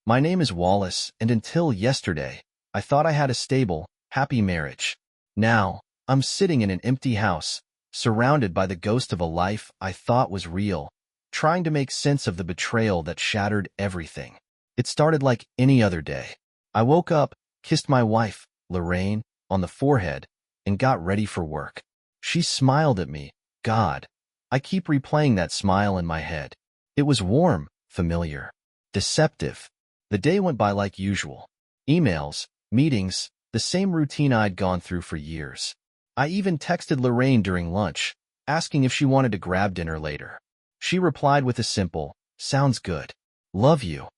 My name is Wallace, and until yesterday, I thought I had a stable, happy marriage. Now, I'm sitting in an empty house, surrounded by the ghost of a life I thought was real, trying to make sense of the betrayal that shattered everything. It started like any other day. I woke up, kissed my wife, Lorraine, on the forehead, and got ready for work. She smiled at me. God, I keep replaying that smile in my head. It was warm, familiar, deceptive. The day went by like usual. Emails, meetings, the same routine I'd gone through for years. I even texted Lorraine during lunch, asking if she wanted to grab dinner later. She replied with a simple, "Sounds good. Love you."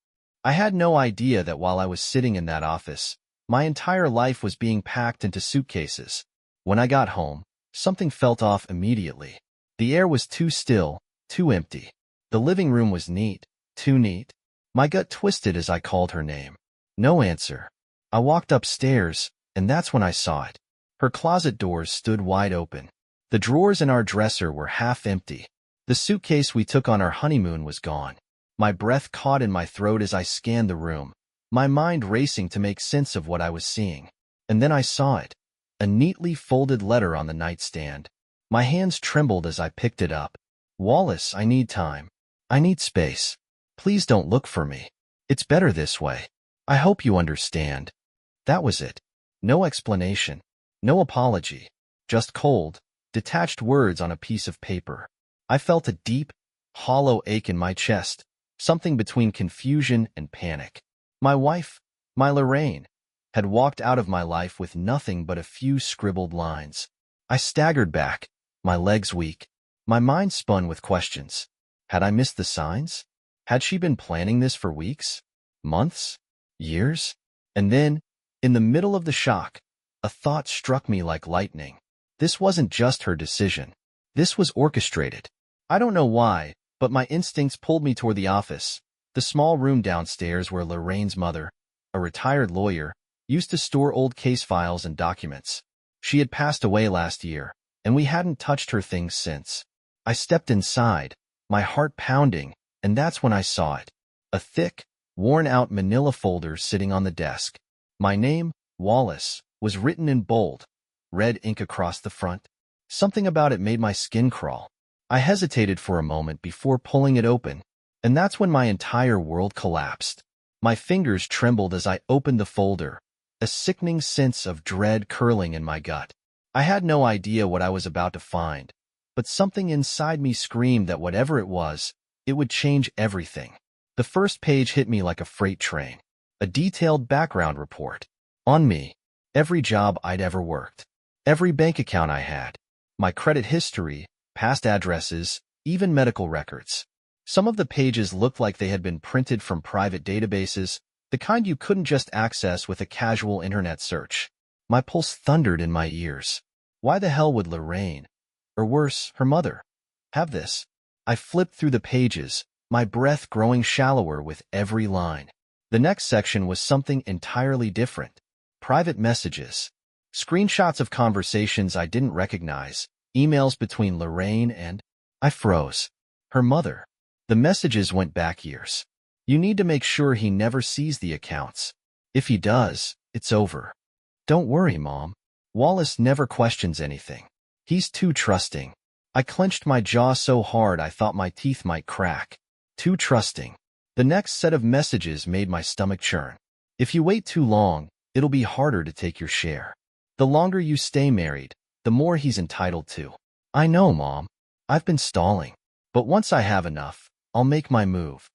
I had no idea that while I was sitting in that office, my entire life was being packed into suitcases. When I got home, something felt off immediately. The air was too still, too empty. The living room was neat, too neat. My gut twisted as I called her name. No answer. I walked upstairs, and that's when I saw it. Her closet doors stood wide open. The drawers in our dresser were half empty. The suitcase we took on our honeymoon was gone. My breath caught in my throat as I scanned the room, my mind racing to make sense of what I was seeing. And then I saw it, a neatly folded letter on the nightstand. My hands trembled as I picked it up. "Wallace, I need time. I need space. Please don't look for me. It's better this way. I hope you understand." That was it. No explanation. No apology. Just cold, detached words on a piece of paper. I felt a deep, hollow ache in my chest, something between confusion and panic. My wife, my Lorraine, had walked out of my life with nothing but a few scribbled lines. I staggered back, my legs weak. My mind spun with questions. Had I missed the signs? Had she been planning this for weeks? Months? Years? And then, in the middle of the shock, a thought struck me like lightning. This wasn't just her decision. This was orchestrated. I don't know why, but my instincts pulled me toward the office, the small room downstairs where Lorraine's mother, a retired lawyer, used to store old case files and documents. She had passed away last year, and we hadn't touched her things since. I stepped inside, my heart pounding, and that's when I saw it. A thick, worn-out manila folder sitting on the desk. My name, Wallace, was written in bold, red ink across the front. Something about it made my skin crawl. I hesitated for a moment before pulling it open, and that's when my entire world collapsed. My fingers trembled as I opened the folder, a sickening sense of dread curling in my gut. I had no idea what I was about to find, but something inside me screamed that whatever it was, it would change everything. The first page hit me like a freight train, a detailed background report. On me, every job I'd ever worked, every bank account I had, my credit history, past addresses, even medical records. Some of the pages looked like they had been printed from private databases, the kind you couldn't just access with a casual internet search. My pulse thundered in my ears. Why the hell would Lorraine, or worse, her mother, have this? I flipped through the pages, my breath growing shallower with every line. The next section was something entirely different. Private messages. Screenshots of conversations I didn't recognize, emails between Lorraine and... I froze. Her mother. The messages went back years. "You need to make sure he never sees the accounts. If he does, it's over. Don't worry, Mom. Wallace never questions anything. He's too trusting." I clenched my jaw so hard I thought my teeth might crack. Too trusting. The next set of messages made my stomach churn. "If you wait too long, it'll be harder to take your share. The longer you stay married, the more he's entitled to." I know, Mom. I've been stalling. But once I have enough, I'll make my move.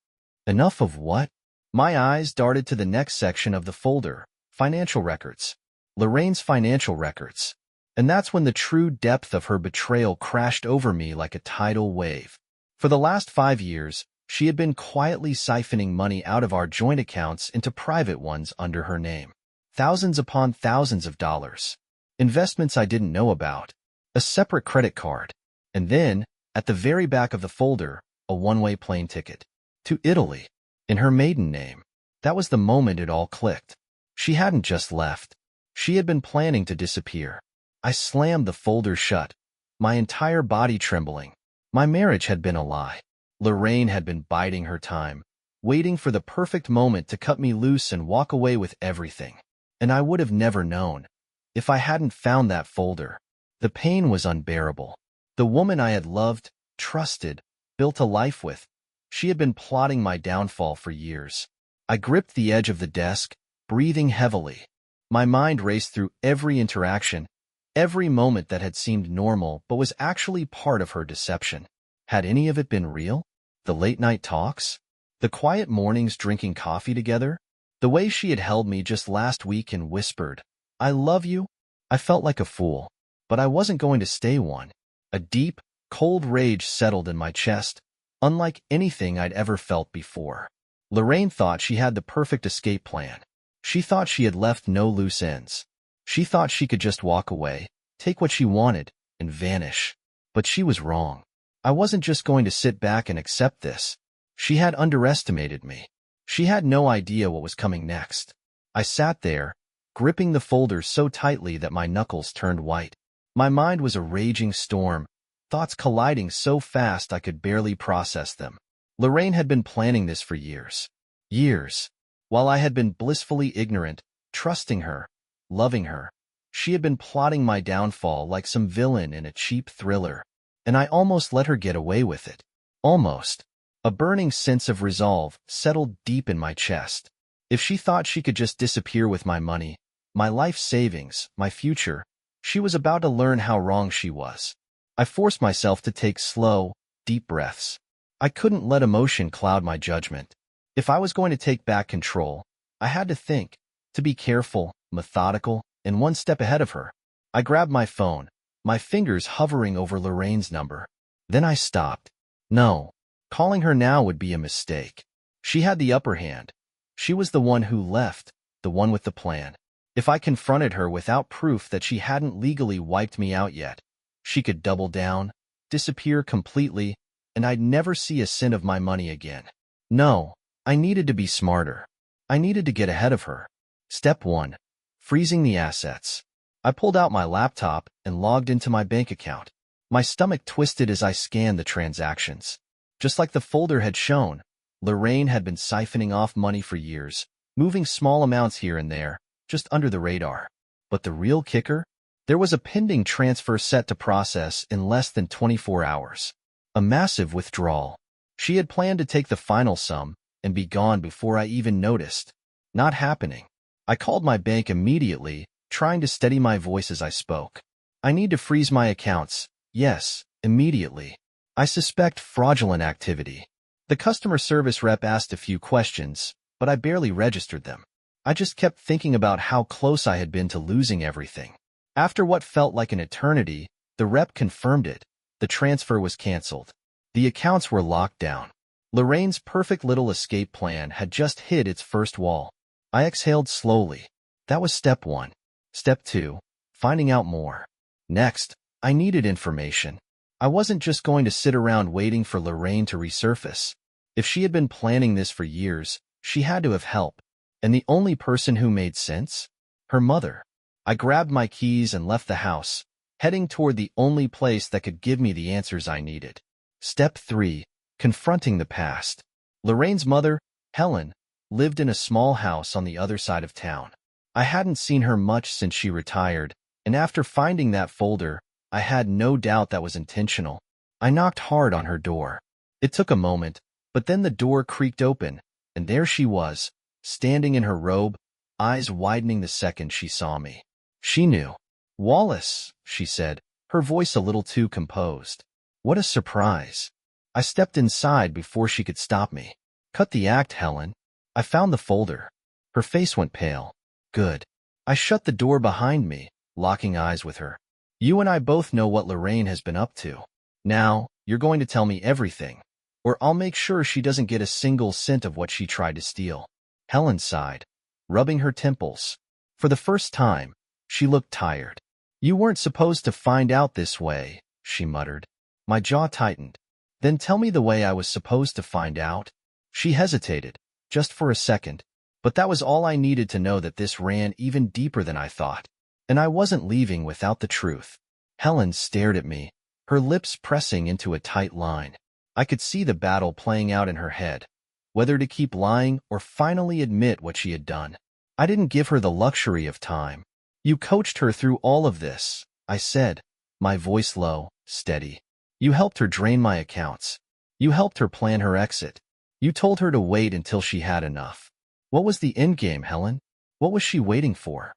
Enough of what? My eyes darted to the next section of the folder, financial records. Lorraine's financial records. And that's when the true depth of her betrayal crashed over me like a tidal wave. For the last 5 years, she had been quietly siphoning money out of our joint accounts into private ones under her name. Thousands upon thousands of dollars. Investments I didn't know about. A separate credit card. And then, at the very back of the folder, a one-way plane ticket. To Italy. In her maiden name. That was the moment it all clicked. She hadn't just left. She had been planning to disappear. I slammed the folder shut, my entire body trembling. My marriage had been a lie. Lorraine had been biding her time, waiting for the perfect moment to cut me loose and walk away with everything. And I would have never known if I hadn't found that folder. The pain was unbearable. The woman I had loved, trusted, built a life with, she had been plotting my downfall for years. I gripped the edge of the desk, breathing heavily. My mind raced through every interaction, every moment that had seemed normal but was actually part of her deception. Had any of it been real? The late-night talks? The quiet mornings drinking coffee together? The way she had held me just last week and whispered, "I love you"? I felt like a fool, but I wasn't going to stay one. A deep, cold rage settled in my chest, unlike anything I'd ever felt before. Lorraine thought she had the perfect escape plan. She thought she had left no loose ends. She thought she could just walk away, take what she wanted, and vanish. But she was wrong. I wasn't just going to sit back and accept this. She had underestimated me. She had no idea what was coming next. I sat there, gripping the folders so tightly that my knuckles turned white. My mind was a raging storm, thoughts colliding so fast I could barely process them. Lorraine had been planning this for years. Years. While I had been blissfully ignorant, trusting her, loving her, she had been plotting my downfall like some villain in a cheap thriller. And I almost let her get away with it. Almost. A burning sense of resolve settled deep in my chest. If she thought she could just disappear with my money, my life savings, my future, she was about to learn how wrong she was. I forced myself to take slow, deep breaths. I couldn't let emotion cloud my judgment. If I was going to take back control, I had to think, to be careful, methodical, and one step ahead of her. I grabbed my phone, my fingers hovering over Lorraine's number. Then I stopped. No, calling her now would be a mistake. She had the upper hand. She was the one who left, the one with the plan. If I confronted her without proof that she hadn't legally wiped me out yet, she could double down, disappear completely, and I'd never see a cent of my money again. No, I needed to be smarter. I needed to get ahead of her. Step 1. Freezing the assets. I pulled out my laptop and logged into my bank account. My stomach twisted as I scanned the transactions. Just like the folder had shown, Lorraine had been siphoning off money for years, moving small amounts here and there, just under the radar. But the real kicker? There was a pending transfer set to process in less than 24 hours. A massive withdrawal. She had planned to take the final sum and be gone before I even noticed. Not happening. I called my bank immediately, trying to steady my voice as I spoke. I need to freeze my accounts. Yes, immediately. I suspect fraudulent activity. The customer service rep asked a few questions, but I barely registered them. I just kept thinking about how close I had been to losing everything. After what felt like an eternity, the rep confirmed it. The transfer was canceled. The accounts were locked down. Lorraine's perfect little escape plan had just hit its first wall. I exhaled slowly. That was step 1. Step 2. Finding out more. Next, I needed information. I wasn't just going to sit around waiting for Lorraine to resurface. If she had been planning this for years, she had to have help. And the only person who made sense? Her mother. I grabbed my keys and left the house, heading toward the only place that could give me the answers I needed. Step 3. Confronting the past. Lorraine's mother, Helen, lived in a small house on the other side of town. I hadn't seen her much since she retired, and after finding that folder, I had no doubt that was intentional. I knocked hard on her door. It took a moment, but then the door creaked open, and there she was, standing in her robe, eyes widening the second she saw me. She knew. "Wallace," she said, her voice a little too composed. What a surprise. I stepped inside before she could stop me. "Cut the act, Helen. I found the folder." Her face went pale. "Good." I shut the door behind me, locking eyes with her. "You and I both know what Lorraine has been up to. Now, you're going to tell me everything, or I'll make sure she doesn't get a single cent of what she tried to steal." Helen sighed, rubbing her temples. For the first time, she looked tired. "You weren't supposed to find out this way," she muttered. My jaw tightened. "Then tell me the way I was supposed to find out." She hesitated, just for a second, but that was all I needed to know that this ran even deeper than I thought. And I wasn't leaving without the truth. Helen stared at me, her lips pressing into a tight line. I could see the battle playing out in her head. whether to keep lying or finally admit what she had done. I didn't give her the luxury of time. You coached her through all of this, I said, my voice low, steady. You helped her drain my accounts. You helped her plan her exit. You told her to wait until she had enough. What was the end game, Helen? What was she waiting for?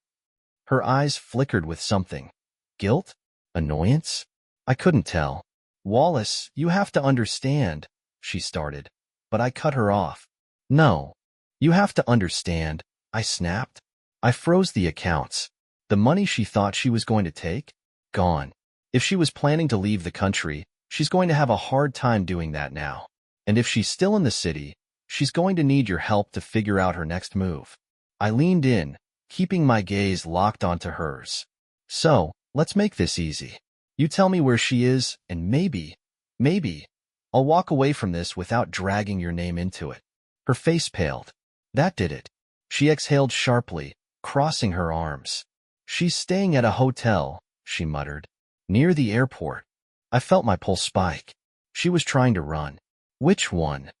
Her eyes flickered with something. Guilt? Annoyance? I couldn't tell. Wallace, you have to understand, she started, but I cut her off. No. You have to understand, I snapped. I froze the accounts. The money she thought she was going to take? Gone. If she was planning to leave the country, she's going to have a hard time doing that now. And if she's still in the city, she's going to need your help to figure out her next move. I leaned in, keeping my gaze locked onto hers. So, let's make this easy. You tell me where she is, and maybe, I'll walk away from this without dragging your name into it. Her face paled. That did it. She exhaled sharply, crossing her arms. She's staying at a hotel, she muttered. Near the airport. I felt my pulse spike. She was trying to run. Which one?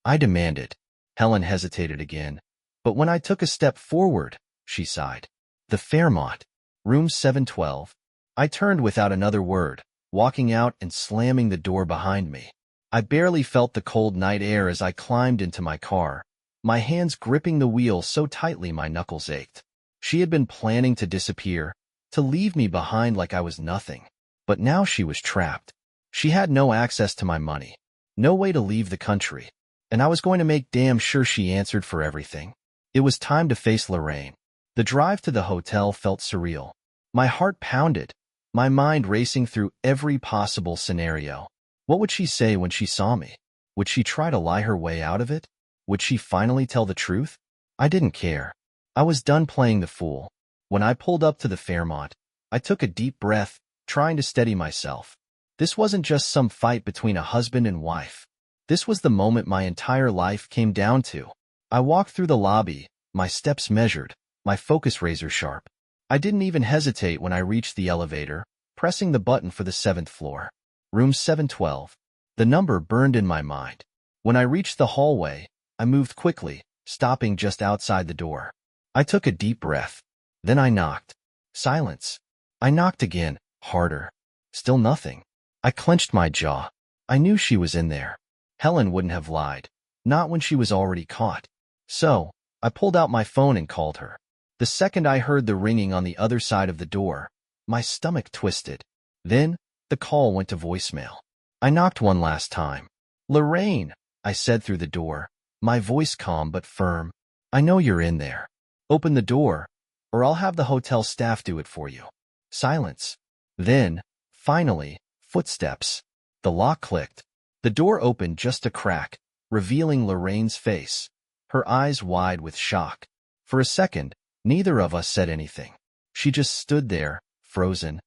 I demanded. Helen hesitated again. But when I took a step forward, she sighed. The Fairmont. Room 712. I turned without another word, walking out and slamming the door behind me. I barely felt the cold night air as I climbed into my car, my hands gripping the wheel so tightly my knuckles ached. She had been planning to disappear, to leave me behind like I was nothing. But now she was trapped. She had no access to my money, no way to leave the country, and I was going to make damn sure she answered for everything. It was time to face Lorraine. The drive to the hotel felt surreal. My heart pounded, my mind racing through every possible scenario. What would she say when she saw me? Would she try to lie her way out of it? Would she finally tell the truth? I didn't care. I was done playing the fool. When I pulled up to the Fairmont, I took a deep breath, trying to steady myself. This wasn't just some fight between a husband and wife. This was the moment my entire life came down to. I walked through the lobby, my steps measured, my focus razor sharp. I didn't even hesitate when I reached the elevator, pressing the button for the 7th floor. Room 712. The number burned in my mind. When I reached the hallway, I moved quickly, stopping just outside the door. I took a deep breath. Then I knocked. Silence. I knocked again, harder. Still nothing. I clenched my jaw. I knew she was in there. Helen wouldn't have lied. Not when she was already caught. So, I pulled out my phone and called her. The second I heard the ringing on the other side of the door, my stomach twisted. Then, the call went to voicemail. I knocked one last time. Lorraine, I said through the door, my voice calm but firm. I know you're in there. Open the door, or I'll have the hotel staff do it for you. Silence. Then, finally, footsteps. The lock clicked. The door opened just a crack, revealing Lorraine's face, her eyes wide with shock. For a second, neither of us said anything. She just stood there, frozen,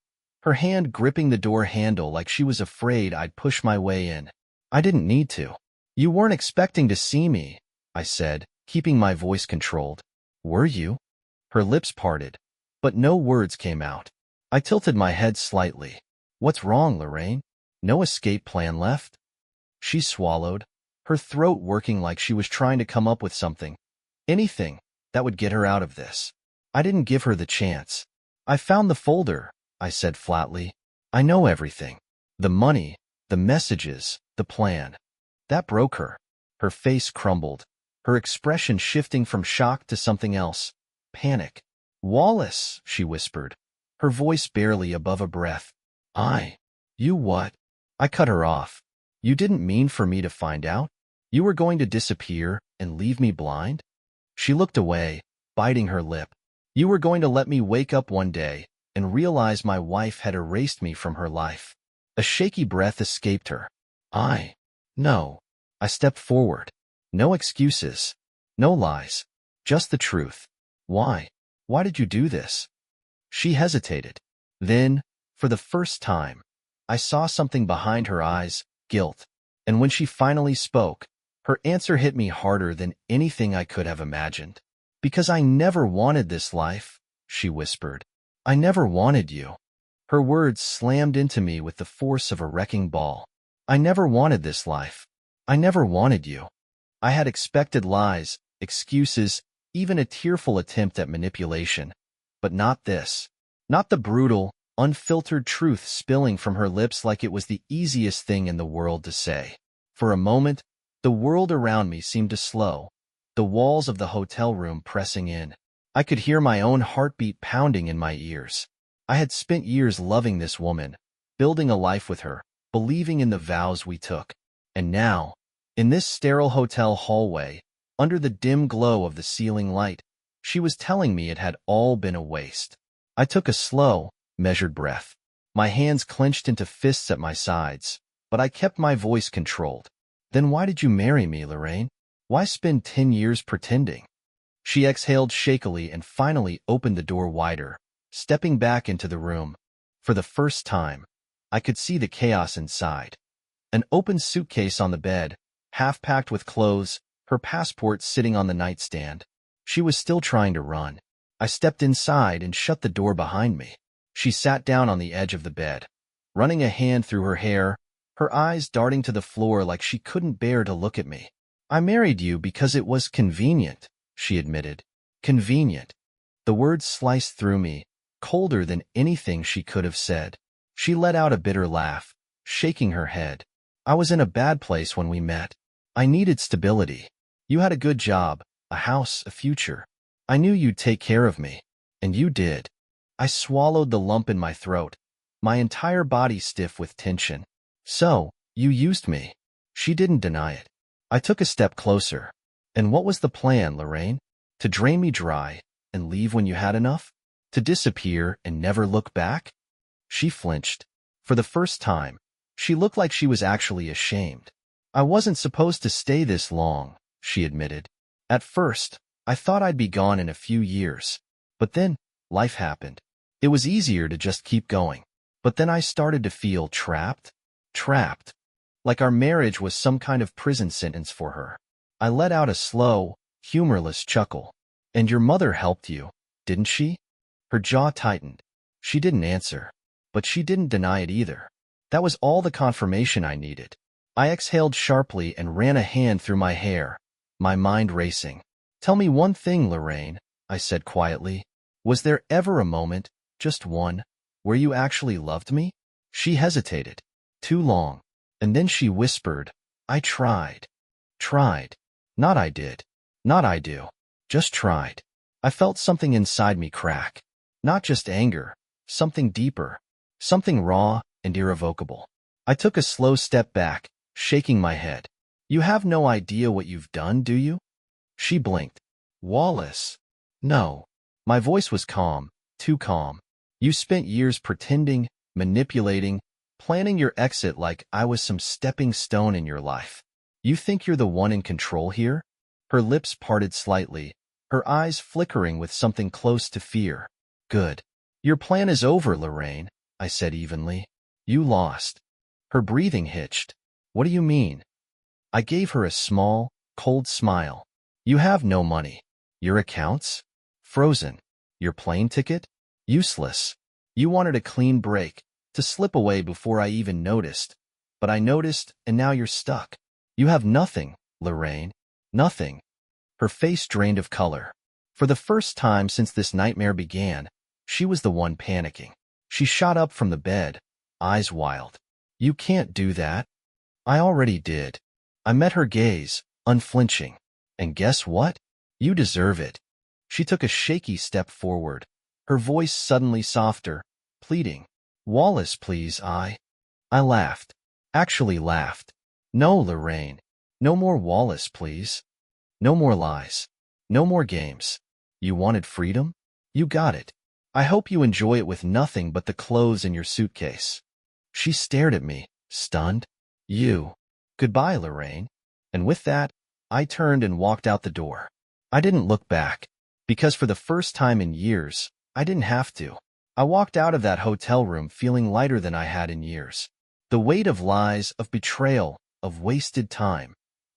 her hand gripping the door handle like she was afraid I'd push my way in. I didn't need to. You weren't expecting to see me, I said, keeping my voice controlled. Were you? Her lips parted, but no words came out. I tilted my head slightly. What's wrong, Lorraine? No escape plan left? She swallowed, her throat working like she was trying to come up with something. Anything that would get her out of this. I didn't give her the chance. I found the folder, I said flatly. I know everything. The money, the messages, the plan. That broke her. Her face crumbled, her expression shifting from shock to something else. Panic. Wallace, she whispered, her voice barely above a breath. You what? I cut her off. You didn't mean for me to find out? You were going to disappear and leave me blind? She looked away, biting her lip. You were going to let me wake up one day and realize my wife had erased me from her life. A shaky breath escaped her. No. I stepped forward. No excuses. No lies. Just the truth. Why? Why did you do this? She hesitated. Then, for the first time, I saw something behind her eyes, guilt. And when she finally spoke, her answer hit me harder than anything I could have imagined. Because I never wanted this life, she whispered. I never wanted you. Her words slammed into me with the force of a wrecking ball. I never wanted this life. I never wanted you. I had expected lies, excuses, even a tearful attempt at manipulation. But not this. Not the brutal, unfiltered truth spilling from her lips like it was the easiest thing in the world to say. For a moment, the world around me seemed to slow, the walls of the hotel room pressing in. I could hear my own heartbeat pounding in my ears. I had spent years loving this woman, building a life with her, believing in the vows we took. And now, in this sterile hotel hallway, under the dim glow of the ceiling light, she was telling me it had all been a waste. I took a slow, measured breath. My hands clenched into fists at my sides, but I kept my voice controlled. Then why did you marry me, Lorraine? Why spend 10 years pretending? She exhaled shakily and finally opened the door wider, stepping back into the room. For the first time, I could see the chaos inside. An open suitcase on the bed, half packed with clothes, her passport sitting on the nightstand. She was still trying to run. I stepped inside and shut the door behind me. She sat down on the edge of the bed, running a hand through her hair, her eyes darting to the floor like she couldn't bear to look at me. I married you because it was convenient, she admitted. Convenient. The words sliced through me, colder than anything she could have said. She let out a bitter laugh, shaking her head. I was in a bad place when we met. I needed stability. You had a good job, a house, a future. I knew you'd take care of me. And you did. I swallowed the lump in my throat, my entire body stiff with tension. So, you used me. She didn't deny it. I took a step closer. And what was the plan, Lorraine? To drain me dry and leave when you had enough? To disappear and never look back? She flinched. For the first time, she looked like she was actually ashamed. I wasn't supposed to stay this long, she admitted. At first, I thought I'd be gone in a few years. But then, life happened. It was easier to just keep going. But then I started to feel trapped. Trapped. Like our marriage was some kind of prison sentence for her. I let out a slow, humorless chuckle. And your mother helped you, didn't she? Her jaw tightened. She didn't answer. But she didn't deny it either. That was all the confirmation I needed. I exhaled sharply and ran a hand through my hair, my mind racing. Tell me one thing, Lorraine, I said quietly. Was there ever a moment, just one, where you actually loved me? She hesitated. Too long. And then she whispered, I tried. Tried. Not I did. Not I do. Just tried. I felt something inside me crack. Not just anger. Something deeper. Something raw and irrevocable. I took a slow step back, shaking my head. You have no idea what you've done, do you? She blinked. Wallace. No. My voice was calm, too calm. You spent years pretending, manipulating, planning your exit like I was some stepping stone in your life. You think you're the one in control here? Her lips parted slightly, her eyes flickering with something close to fear. Good. Your plan is over, Lorraine, I said evenly. You lost. Her breathing hitched. What do you mean? I gave her a small, cold smile. You have no money. Your accounts? Frozen. Your plane ticket? Useless. You wanted a clean break, to slip away before I even noticed. But I noticed, and now you're stuck. You have nothing, Lorraine. Nothing. Her face drained of color. For the first time since this nightmare began, she was the one panicking. She shot up from the bed, eyes wild. You can't do that. I already did. I met her gaze, unflinching. And guess what? You deserve it. She took a shaky step forward, her voice suddenly softer, pleading. Wallace, please, I laughed. Actually laughed. No, Lorraine. No more Wallace, please. No more lies. No more games. You wanted freedom? You got it. I hope you enjoy it with nothing but the clothes in your suitcase. She stared at me, stunned. You. Goodbye, Lorraine. And with that, I turned and walked out the door. I didn't look back, because for the first time in years, I didn't have to. I walked out of that hotel room feeling lighter than I had in years. The weight of lies, of betrayal, of wasted time.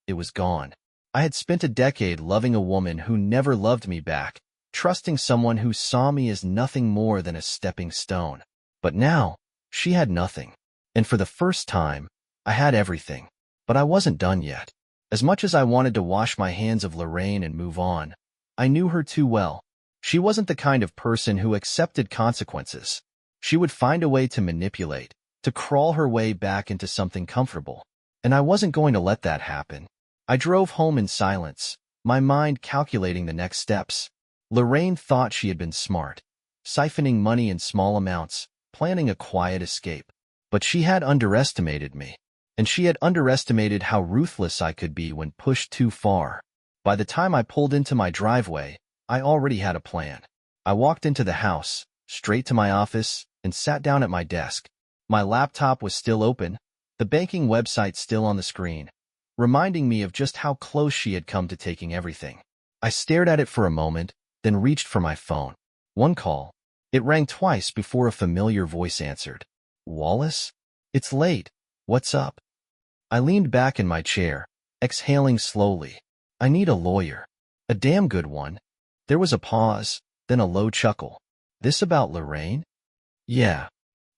It was gone. I had spent a decade loving a woman who never loved me back, trusting someone who saw me as nothing more than a stepping stone. But now, she had nothing. And for the first time, I had everything. But I wasn't done yet. As much as I wanted to wash my hands of Lorraine and move on, I knew her too well. She wasn't the kind of person who accepted consequences. She would find a way to manipulate, to crawl her way back into something comfortable. And I wasn't going to let that happen. I drove home in silence, my mind calculating the next steps. Lorraine thought she had been smart, siphoning money in small amounts, planning a quiet escape. But she had underestimated me, and she had underestimated how ruthless I could be when pushed too far. By the time I pulled into my driveway, I already had a plan. I walked into the house, straight to my office, and sat down at my desk. My laptop was still open, the banking website still on the screen, reminding me of just how close she had come to taking everything. I stared at it for a moment, then reached for my phone. One call. It rang twice before a familiar voice answered. Wallace? It's late. What's up? I leaned back in my chair, exhaling slowly. I need a lawyer. A damn good one. There was a pause, then a low chuckle. This about Lorraine? Yeah.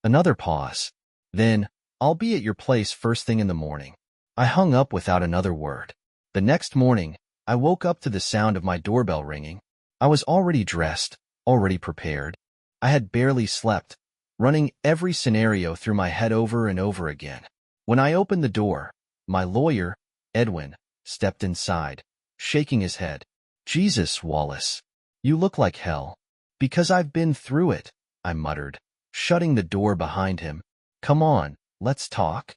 Another pause. Then, I'll be at your place first thing in the morning. I hung up without another word. The next morning, I woke up to the sound of my doorbell ringing. I was already dressed, already prepared. I had barely slept, running every scenario through my head over and over again. When I opened the door, my lawyer, Edwin, stepped inside, shaking his head. Jesus, Wallace, you look like hell. Because I've been through it, I muttered, shutting the door behind him. Come on, let's talk.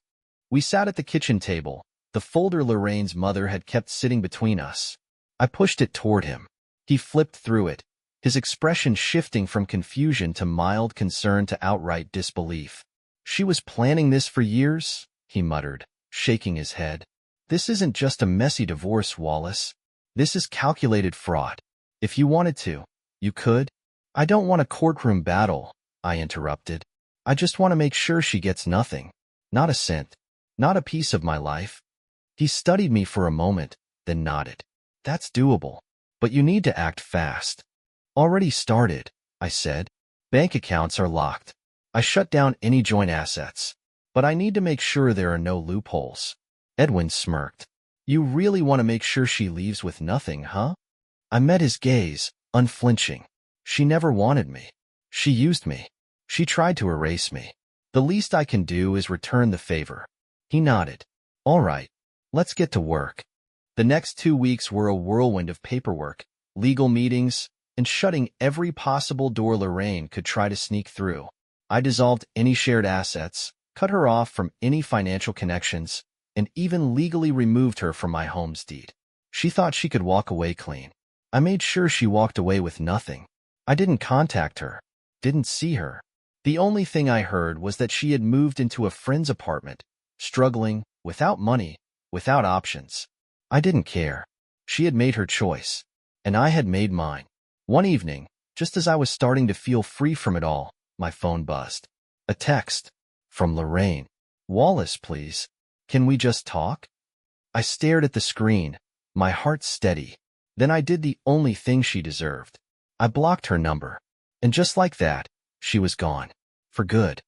We sat at the kitchen table, the folder Lorraine's mother had kept sitting between us. I pushed it toward him. He flipped through it, his expression shifting from confusion to mild concern to outright disbelief. She was planning this for years, he muttered, shaking his head. This isn't just a messy divorce, Wallace. This is calculated fraud. If you wanted to, you could. I don't want a courtroom battle, I interrupted. I just want to make sure she gets nothing. Not a cent. Not a piece of my life. He studied me for a moment, then nodded. That's doable. But you need to act fast. Already started, I said. Bank accounts are locked. I shut down any joint assets. But I need to make sure there are no loopholes. Edwin smirked. You really want to make sure she leaves with nothing, huh? I met his gaze, unflinching. She never wanted me. She used me. She tried to erase me. The least I can do is return the favor. He nodded. All right, let's get to work. The next 2 weeks were a whirlwind of paperwork, legal meetings, and shutting every possible door Lorraine could try to sneak through. I dissolved any shared assets, cut her off from any financial connections, and even legally removed her from my home's deed. She thought she could walk away clean. I made sure she walked away with nothing. I didn't contact her, didn't see her. The only thing I heard was that she had moved into a friend's apartment, struggling, without money, without options. I didn't care. She had made her choice, and I had made mine. One evening, just as I was starting to feel free from it all, my phone buzzed. A text. From Lorraine. Wallace, please. Can we just talk? I stared at the screen, my heart steady. Then I did the only thing she deserved. I blocked her number. And just like that, she was gone. For good.